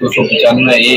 295A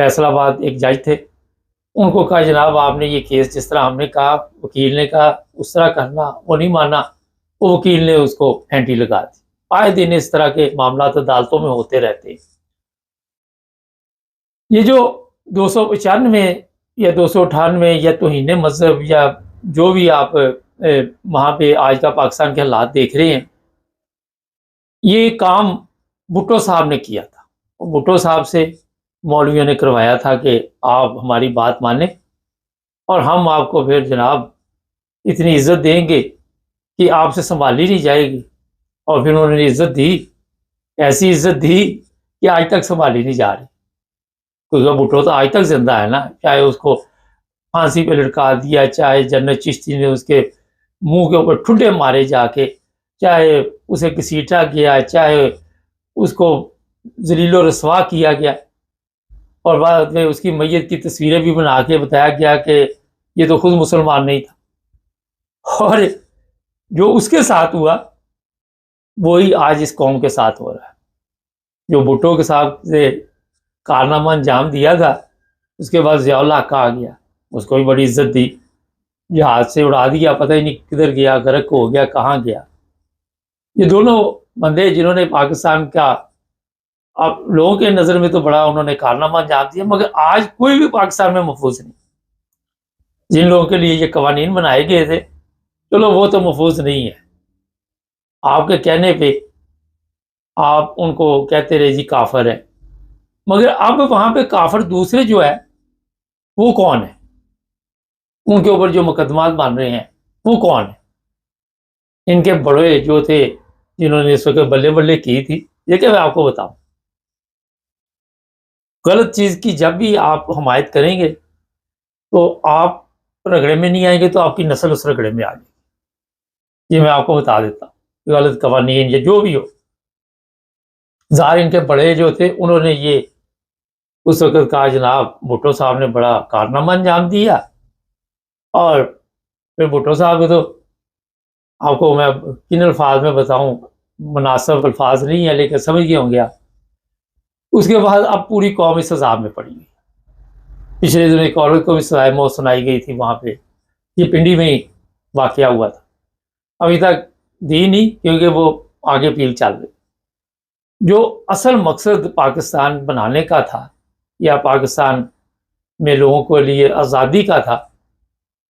Faisal آباد ایک جج تھے، ان کو کہا جناب آپ نے یہ کیس جس طرح ہم نے کہا، وکیل نے کہا اس طرح کرنا، وہ نہیں مانا، وہ وکیل نے اس کو پھینٹی لگا دی۔ آئے دن اس طرح کے معاملات عدالتوں میں ہوتے رہتے ہیں۔ یہ جو 295 یا 298 یا توہین مذہب یا جو بھی آپ وہاں پہ آج کا پاکستان کے حالات دیکھ رہے ہیں، یہ کام بھٹو صاحب نے کیا تھا۔ بھٹو صاحب سے مولویوں نے کروایا تھا کہ آپ ہماری بات مانیں اور ہم آپ کو پھر جناب اتنی عزت دیں گے کہ آپ سے سنبھالی نہیں جائے گی، اور پھر انہوں نے عزت دی، ایسی عزت دی کہ آج تک سنبھالی نہیں جا رہی۔ کیونکہ بھٹو تو آج تک زندہ ہے نا، چاہے اس کو پھانسی پہ لٹکا دیا، چاہے جنرل چشتی نے اس کے منہ کے اوپر ٹھڈے مارے جا کے، چاہے اسے گھسیٹا گیا، چاہے اس کو ذلیل و رسوا کیا گیا، اور بعد میں اس کی میت کی تصویریں بھی بنا کے بتایا گیا کہ یہ تو خود مسلمان نہیں تھا۔ اور جو اس کے ساتھ ہوا وہی آج اس قوم کے ساتھ ہو رہا ہے۔ جو بھٹو کے ساتھ سے کارنامہ انجام دیا تھا، اس کے بعد ضیاء اللہ کا آ گیا، اس کو بھی بڑی عزت دی، جہاز سے اڑا دیا، پتہ ہی نہیں کدھر گیا، غرق ہو گیا، کہاں گیا۔ یہ دونوں بندے جنہوں نے پاکستان کا، اب لوگوں کے نظر میں تو بڑا انہوں نے کارنامہ انجام دیا، مگر آج کوئی بھی پاکستان میں محفوظ نہیں۔ جن لوگوں کے لیے یہ قوانین بنائے گئے تھے، چلو وہ تو محفوظ نہیں ہے، آپ کے کہنے پہ آپ ان کو کہتے رہے جی کافر ہے، مگر اب وہاں پہ کافر دوسرے جو ہے وہ کون ہے؟ ان کے اوپر جو مقدمات بن رہے ہیں وہ کون ہے؟ ان کے بڑے جو تھے جنہوں نے اس وقت بلے بلے کی تھی، یہ کہ میں آپ کو بتاؤں، غلط چیز کی جب بھی آپ حمایت کریں گے تو آپ رگڑے میں نہیں آئیں گے تو آپ کی نسل اس رگڑے میں آ جائے گی۔ یہ میں آپ کو بتا دیتا ہوں، غلط قوانین یا جو بھی ہو، ظاہر ان کے بڑے جو تھے انہوں نے یہ اس وقت کہا جناب بھٹو صاحب نے بڑا کارنامہ انجام دیا، اور پھر بھٹو صاحب تو آپ کو میں کن الفاظ میں بتاؤں، مناسب الفاظ نہیں ہے لیکن سمجھ گئے ہوں گے آپ۔ اس کے بعد اب پوری قوم اس عذاب میں پڑی گئی۔ پچھلے دنوں ایک عورت کو بھی سزائے موت سنائی گئی تھی وہاں پہ، یہ پنڈی میں ہی واقعہ ہوا تھا، ابھی تک دی نہیں کیونکہ وہ آگے اپیل چل رہی۔ جو اصل مقصد پاکستان بنانے کا تھا یا پاکستان میں لوگوں کے لیے آزادی کا تھا،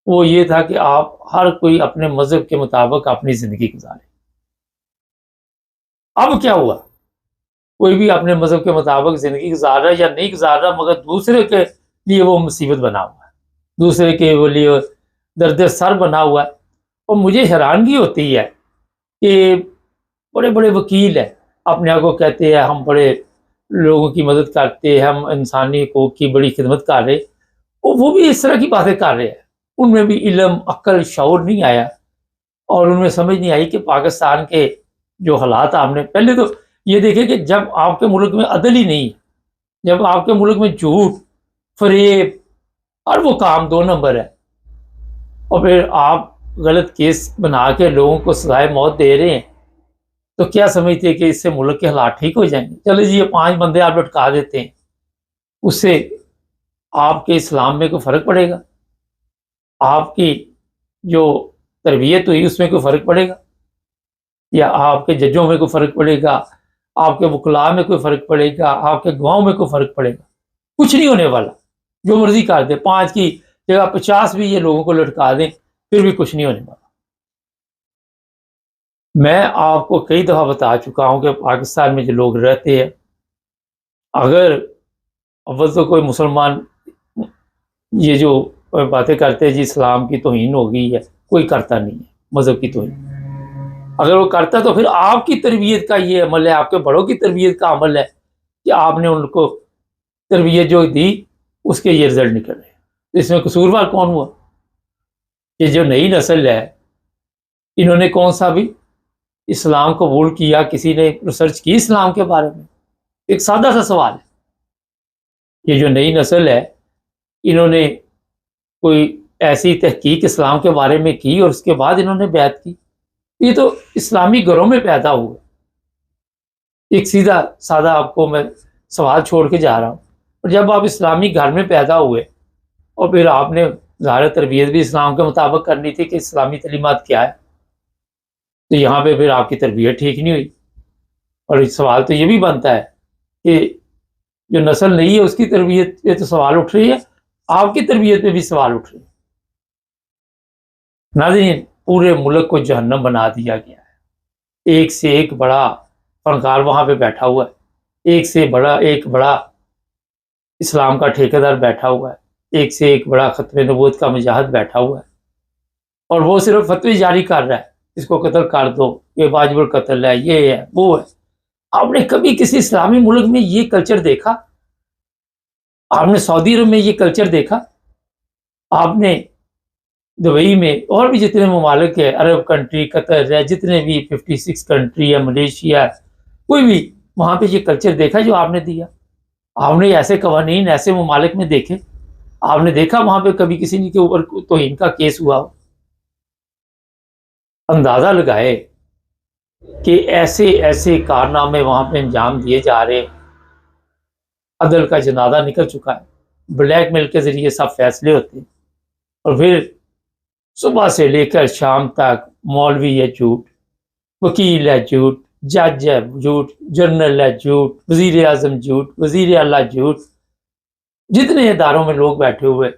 وہ یہ تھا کہ آپ ہر کوئی اپنے مذہب کے مطابق اپنی زندگی گزارے۔ اب کیا ہوا؟ کوئی بھی اپنے مذہب کے مطابق زندگی گزار رہا ہے یا نہیں گزار رہا، مگر دوسرے کے لیے وہ مصیبت بنا ہوا ہے، دوسرے کے لیے درد سر بنا ہوا ہے۔ اور مجھے حیرانگی ہوتی ہے کہ بڑے بڑے وکیل ہیں، اپنے آپ کو کہتے ہیں ہم بڑے لوگوں کی مدد کرتے ہیں، ہم انسانی حقوق کی بڑی خدمت کر رہے، اور وہ بھی اس طرح کی باتیں کر رہے ہیں۔ ان میں بھی علم، عقل، شعور نہیں آیا، اور ان میں سمجھ نہیں آئی کہ پاکستان کے جو حالات آپ نے پہلے تو یہ دیکھیں کہ جب آپ کے ملک میں عدل ہی نہیں ہے، جب آپ کے ملک میں جھوٹ، فریب اور وہ کام 2 نمبر ہے، اور پھر آپ غلط کیس بنا کے لوگوں کو سزائے موت دے رہے ہیں، تو کیا سمجھتے ہیں کہ اس سے ملک کے حالات ٹھیک ہو جائیں گے؟ چلے جی یہ 5 بندے آپ لٹکا دیتے ہیں، اس سے آپ کے اسلام میں کوئی فرق پڑے گا؟ آپ کی جو تربیت ہوئی اس میں کوئی فرق پڑے گا؟ یا آپ کے ججوں میں کوئی فرق پڑے گا؟ آپ کے وکلاء میں کوئی فرق پڑے گا؟ آپ کے گواہوں میں کوئی فرق پڑے گا؟ کچھ نہیں ہونے والا، جو مرضی کر دیں، 5 کی جگہ 50 بھی یہ لوگوں کو لٹکا دیں، پھر بھی کچھ نہیں ہونے والا۔ میں آپ کو کئی دفعہ بتا چکا ہوں کہ پاکستان میں جو لوگ رہتے ہیں، اگر اول تو کوئی مسلمان یہ جو باتیں کرتے ہیں جی اسلام کی توہین ہو گئی ہے، کوئی کرتا نہیں ہے مذہب کی توہین۔ اگر وہ کرتا تو پھر آپ کی تربیت کا یہ عمل ہے، آپ کے بڑوں کی تربیت کا عمل ہے کہ آپ نے ان کو تربیت جو دی اس کے یہ رزلٹ نکل رہے ہیں۔ اس میں قصوروار کون ہوا؟ یہ جو نئی نسل ہے، انہوں نے کون سا بھی اسلام قبول کیا؟ کسی نے ریسرچ کی اسلام کے بارے میں؟ ایک سادہ سا سوال ہے۔ یہ جو نئی نسل ہے، انہوں نے کوئی ایسی تحقیق اسلام کے بارے میں کی اور اس کے بعد انہوں نے بیعت کی؟ یہ تو اسلامی گھروں میں پیدا ہوا۔ ایک سیدھا سادہ آپ کو میں سوال چھوڑ کے جا رہا ہوں اور جب آپ اسلامی گھر میں پیدا ہوئے اور پھر آپ نے ظاہر تربیت بھی اسلام کے مطابق کرنی تھی کہ اسلامی تعلیمات کیا ہے، تو یہاں پہ پھر آپ کی تربیت ٹھیک نہیں ہوئی۔ اور سوال تو یہ بھی بنتا ہے کہ جو نسل نہیں ہے اس کی تربیت پہ تو سوال اٹھ رہی ہے، آپ کی تربیت پہ بھی سوال اٹھ رہی ہے۔ ناظرین، پورے ملک کو جہنم بنا دیا گیا ہے، ایک سے ایک بڑا فنکار وہاں پہ بیٹھا ہوا ہے، ایک بڑا اسلام کا ٹھیکیدار بیٹھا ہوا ہے، ایک سے ایک بڑا ختم نبوت کا مجاہد بیٹھا ہوا ہے، اور وہ صرف فتوی جاری کر رہا ہے، اس کو قتل کر دو، یہ واجب القتل ہے، یہ ہے وہ ہے۔ آپ نے کبھی کسی اسلامی ملک میں یہ کلچر دیکھا؟ آپ نے سعودی عرب میں یہ کلچر دیکھا؟ آپ نے دبئی میں اور بھی جتنے ممالک ہے، عرب کنٹری، قطر ہے، جتنے بھی 56 کنٹری ہے، ملیشیا ہے، کوئی بھی وہاں پہ یہ کلچر دیکھا جو آپ نے دیا؟ آپ نے ایسے قوانین ایسے ممالک میں دیکھے؟ آپ نے دیکھا وہاں پہ کبھی کسی کے اوپر توہین کا کیس ہوا ہو؟ اندازہ لگائے کہ ایسے ایسے کارنامے وہاں پہ انجام دیے جا رہے ہیں، عدل کا جنازہ نکل چکا ہے، بلیک میل کے ذریعے سب فیصلے ہوتے ہیں، اور پھر صبح سے لے کر شام تک مولوی ہے جھوٹ، وکیل ہے جھوٹ، جج ہے جھوٹ، جنرل ہے جھوٹ، وزیر اعظم جھوٹ، وزیر اعلیٰ جھوٹ، جتنے اداروں میں لوگ بیٹھے ہوئے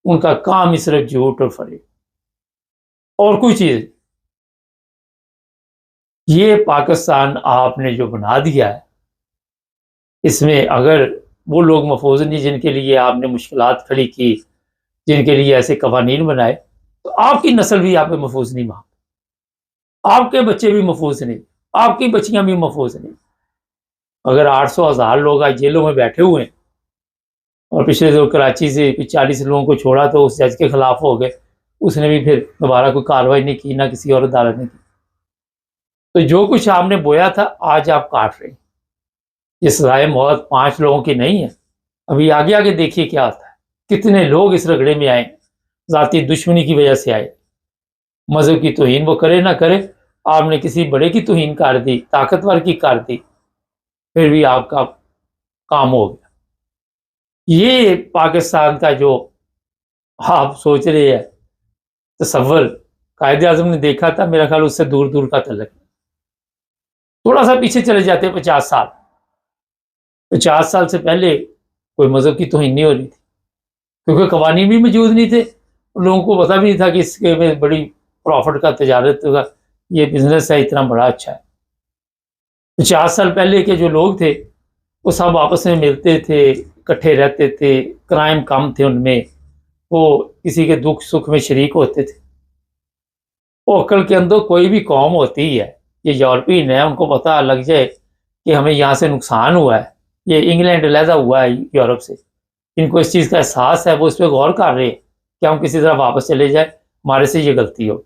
ان کا کام ہی صرف جھوٹ اور فریب، اور کوئی چیز۔ یہ پاکستان آپ نے جو بنا دیا ہے، اس میں اگر وہ لوگ محفوظ نہیں جن کے لیے آپ نے مشکلات کھڑی کی، جن کے لیے ایسے قوانین بنائے، تو آپ کی نسل بھی آپ پہ محفوظ نہیں، وہاں آپ کے بچے بھی محفوظ نہیں، آپ کی بچیاں بھی محفوظ نہیں۔ اگر 800,000 لوگ آج جیلوں میں بیٹھے ہوئے ہیں، اور پچھلے جو کراچی سے 40 لوگوں کو چھوڑا تو اس جج کے خلاف ہو گئے، اس نے بھی پھر دوبارہ کوئی کارروائی نہیں کی، نہ کسی اور عدالت نے کی۔ تو جو کچھ آپ نے بویا تھا آج آپ کاٹ رہے ہیں۔ یہ سزائے موت 5 لوگوں کی نہیں ہے، ابھی آگے آگے دیکھیے کیا ہوتا ہے، کتنے لوگ اس رگڑے میں آئے، ذاتی دشمنی کی وجہ سے آئے۔ مذہب کی توہین وہ کرے نہ کرے، آپ نے کسی بڑے کی توہین کر دی، طاقتور کی کر دی، پھر بھی آپ کا کام ہو گیا۔ یہ پاکستان کا جو آپ سوچ رہے ہیں تصور قائد اعظم نے دیکھا تھا، میرا خیال اس سے دور دور کا تعلق ہے۔ تھوڑا سا پیچھے چلے جاتے 50 سال، 50 سال سے پہلے کوئی مذہب کی توہین نہیں ہو رہی تھی، کیونکہ قوانین بھی موجود نہیں تھے، لوگوں کو پتہ بھی نہیں تھا کہ اس کے میں بڑی پروفٹ کا، تجارت کا یہ بزنس ہے، اتنا بڑا اچھا ہے۔ 50 سال پہلے کے جو لوگ تھے وہ سب آپس میں ملتے تھے، اکٹھے رہتے تھے، کرائم کم تھے ان میں، وہ کسی کے دکھ سکھ میں شریک ہوتے تھے۔ وہ عقل کے اندر کوئی بھی قوم ہوتی ہے، یہ یورپین ہے، ان کو پتہ لگ جائے کہ ہمیں یہاں سے نقصان ہوا ہے، یہ انگلینڈ علیحدہ ہوا ہے یورپ سے، ان کو اس چیز کا احساس ہے، وہ اس پہ غور کر رہے ہیں کہ ہم کسی طرح واپس چلے جائیں، ہمارے سے یہ غلطی ہو۔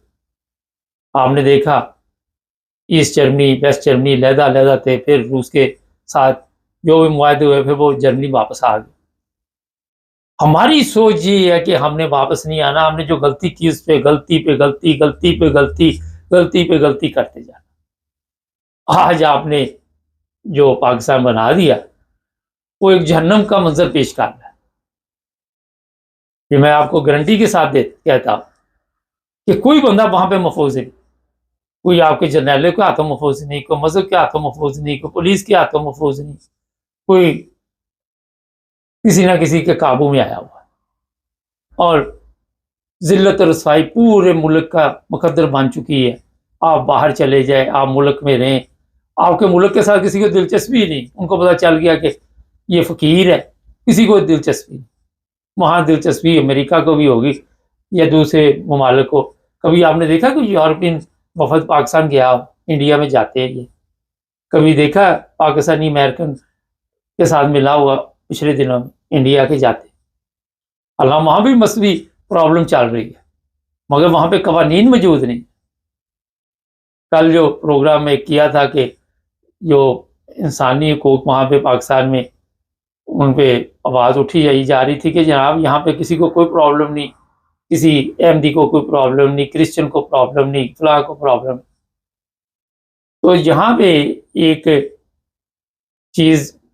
آپ نے دیکھا ایسٹ جرمنی ویسٹ جرمنی علیحدہ تھے، پھر روس کے ساتھ جو بھی معاہدے ہوئے پھر وہ جرمنی واپس آ گئی۔ ہماری سوچ یہ ہے کہ ہم نے واپس نہیں آنا، ہم نے جو غلطی کی اس پہ غلطی پہ غلطی، غلطی پہ غلطی، غلطی پہ غلطی کرتے جانا۔ آج آپ نے جو پاکستان بنا دیا وہ ایک جہنم کا منظر پیش کر رہا ہے۔ یہ میں آپ کو گارنٹی کے ساتھ کہتا ہوں کہ کوئی بندہ وہاں پہ محفوظ نہیں، کوئی آپ کے جرنیلوں کے ہاتھوں محفوظ نہیں، کوئی مذہب کے ہاتھوں محفوظ نہیں، کوئی پولیس کے ہاتھوں محفوظ نہیں، کوئی کسی نہ کسی کے قابو میں آیا ہوا ہے، اور ذلت اور رسوائی پورے ملک کا مقدر بن چکی ہے۔ آپ باہر چلے جائیں، آپ ملک میں رہیں، آپ کے ملک کے ساتھ کسی کو دلچسپی نہیں، ان کو پتہ چل گیا کہ یہ فقیر ہے، کسی کو دلچسپی نہیں۔ وہاں دلچسپی امریکہ کو بھی ہوگی یا دوسرے ممالک کو۔ کبھی آپ نے دیکھا کہ یورپین وفد پاکستان گیا ہو، انڈیا میں جاتے ہیں، یہ کبھی دیکھا پاکستانی امریکن کے ساتھ ملا ہوا پچھلے دنوں میں انڈیا کے جاتے؟ اللہ، وہاں بھی مذہبی پرابلم چل رہی ہے مگر وہاں پہ قوانین موجود نہیں۔ کل جو پروگرام میں کیا تھا کہ جو انسانی حقوق وہاں پہ پاکستان میں ان پہ آواز اٹھی جا رہی تھی کہ جناب یہاں پہ کسی کو کوئی پرابلم نہیں، کسی احمدی کو کوئی پرابلم نہیں، کرسچن کو پرابلم نہیں، فلاں کو پرابلم نہیں۔ تو یہاں پہ ایک چیز